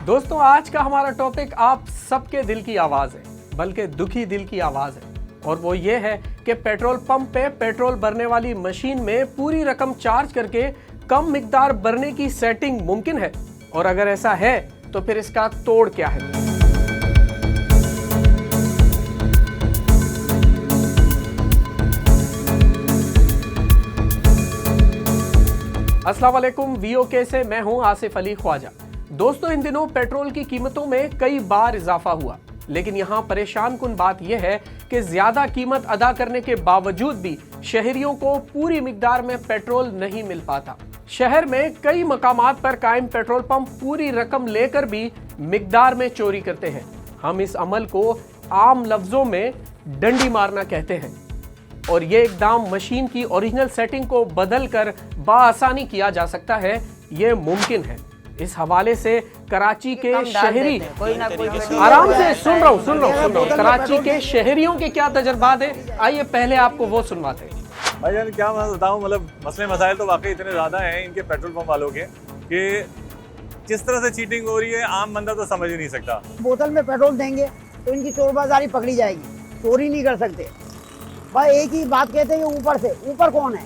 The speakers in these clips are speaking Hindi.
दोस्तों आज का हमारा टॉपिक आप सबके दिल की आवाज है, बल्कि दुखी दिल की आवाज है। और वो ये है कि पेट्रोल पंप पे पेट्रोल भरने वाली मशीन में पूरी रकम चार्ज करके कम मिकदार भरने की सेटिंग मुमकिन है, और अगर ऐसा है तो फिर इसका तोड़ क्या है। अस्सलाम वालेकुम, वीओके से मैं हूं आसिफ अली ख्वाजा। दोस्तों इन दिनों पेट्रोल की कीमतों में कई बार इजाफा हुआ, लेकिन यहाँ परेशान कुन बात यह है कि ज्यादा कीमत अदा करने के बावजूद भी शहरियों को पूरी मिकदार में पेट्रोल नहीं मिल पाता। शहर में कई मकामात पर कायम पेट्रोल पंप पूरी रकम लेकर भी मिकदार में चोरी करते हैं। हम इस अमल को आम लफ्जों में डंडी मारना कहते हैं, और ये इकदाम मशीन की ओरिजिनल सेटिंग को बदल कर बाआसानी किया जा सकता है, ये मुमकिन है। इस हवाले से कराची के शहरी आराम से सुन रहा हूँ कराची के शहरियों के क्या तजर्बात है, आइए पहले आपको वो सुनवाते हैं। भाई जान क्या मैं बताऊँ, मतलब मसले मसाइल तो वाकई इतने ज़्यादा हैं इनके पेट्रोल पंप वालों के कि किस तरह से चीटिंग हो रही है आम बंदा तो समझ ही नहीं सकता। बोतल में पेट्रोल देंगे तो इनकी चोरबाजारी पकड़ी जाएगी, चोरी नहीं कर सकते। भाई एक ही बात कहते हैं कि ऊपर से, ऊपर कौन है,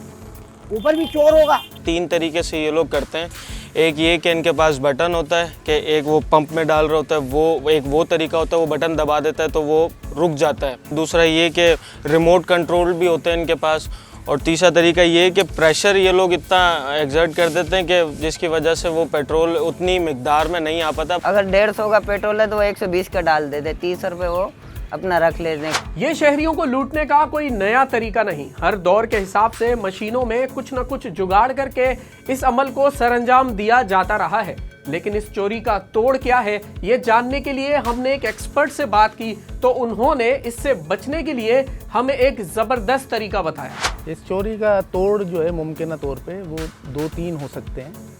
ऊपर भी चोर होगा। तीन तरीके से ये लोग करते हैं। एक ये कि इनके पास बटन होता है कि एक वो पंप में डाल रहा होता है, वो एक वो तरीका होता है, वो बटन दबा देता है तो वो रुक जाता है। दूसरा ये कि रिमोट कंट्रोल भी होते हैं इनके पास। और तीसरा तरीका ये कि प्रेशर ये लोग इतना एग्जर्ट कर देते हैं कि जिसकी वजह से वो पेट्रोल उतनी मिकदार में नहीं आ पाता। अगर 150 का पेट्रोल है तो वो 120 का डाल देते, 30 रुपये वो अपना रख लेते हैं। ये शहरियों को लूटने का कोई नया तरीका नहीं, हर दौर के हिसाब से मशीनों में कुछ न कुछ जुगाड़ करके इस अमल को सरअंजाम दिया जाता रहा है। लेकिन इस चोरी का तोड़ क्या है, ये जानने के लिए हमने एक एक्सपर्ट से बात की, तो उन्होंने इससे बचने के लिए हमें एक जबरदस्त तरीका बताया। इस चोरी का तोड़ जो है मुमकिन तौर पे वो 2-3 हो सकते हैं।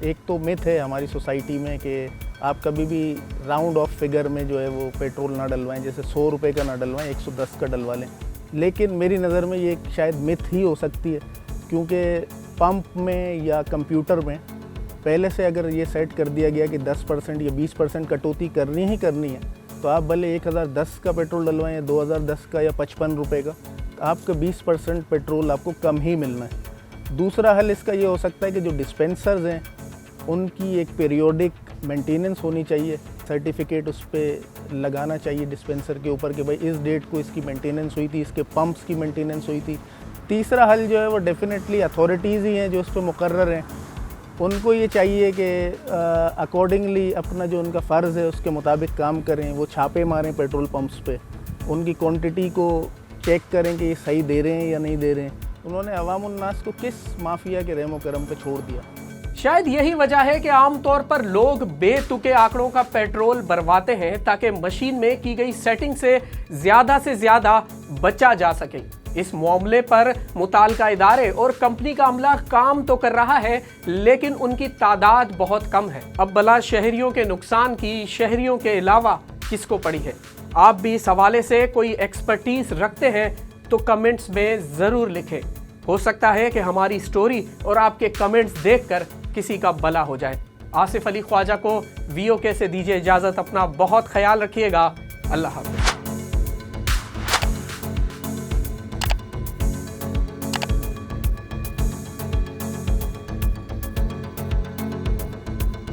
एक तो मिथ है हमारी सोसाइटी में कि आप कभी भी राउंड ऑफ फिगर में जो है वो पेट्रोल ना डलवाएं, जैसे 100 रुपये का ना डलवाएं, 110 का डलवा लें। लेकिन मेरी नज़र में ये शायद मिथ ही हो सकती है, क्योंकि पंप में या कंप्यूटर में पहले से अगर ये सेट कर दिया गया कि 10% या 20% कटौती करनी ही करनी है, तो आप भले 1010 का पेट्रोल डलवाएं या 2010 का या 55 रुपये का, आपका 20% पेट्रोल आपको कम ही मिलना है। दूसरा हल इसका ये हो सकता है कि जो डिस्पेंसर्स हैं उनकी एक पीरियोडिक मेंटेनेंस होनी चाहिए, सर्टिफिकेट उस पर लगाना चाहिए डिस्पेंसर के ऊपर कि भाई इस डेट को इसकी मेंटेनेंस हुई थी, इसके पंप्स की मेंटेनेंस हुई थी। तीसरा हल जो है वो डेफिनेटली अथॉरिटीज़ ही हैं जो उस पर मुकर्रर हैं, उनको ये चाहिए कि अकॉर्डिंगली अपना जो उनका फ़र्ज़ है उसके मुताबिक काम करें। वो छापे मारें पेट्रोल पंप्स पे, उनकी क्वांटिटी को चेक करें कि ये सही दे रहे हैं या नहीं दे रहे हैं। उन्होंने अवामुन्नास को किस माफिया के रहमो करम पे छोड़ दिया। शायद यही वजह है कि आमतौर पर लोग बेतुके आंकड़ों का पेट्रोल भरवाते हैं ताकि मशीन में की गई सेटिंग से ज्यादा बचा जा सके। इस मामले पर मुताल्लिका इदारे और कंपनी का अमला काम तो कर रहा है, लेकिन उनकी तादाद बहुत कम है। अब भला शहरियों के नुकसान की शहरियों के अलावा किसको पड़ी है? आप भी इस हवाले से कोई एक्सपर्टीज रखते हैं तो कमेंट्स में जरूर लिखें। हो सकता है कि हमारी स्टोरी और आपके कमेंट्स देखकर किसी का भला हो जाए। आसिफ अली ख्वाजा को वीओके से दीजिए इजाजत, अपना बहुत ख्याल रखिएगा। अल्लाह हाफ़िज़।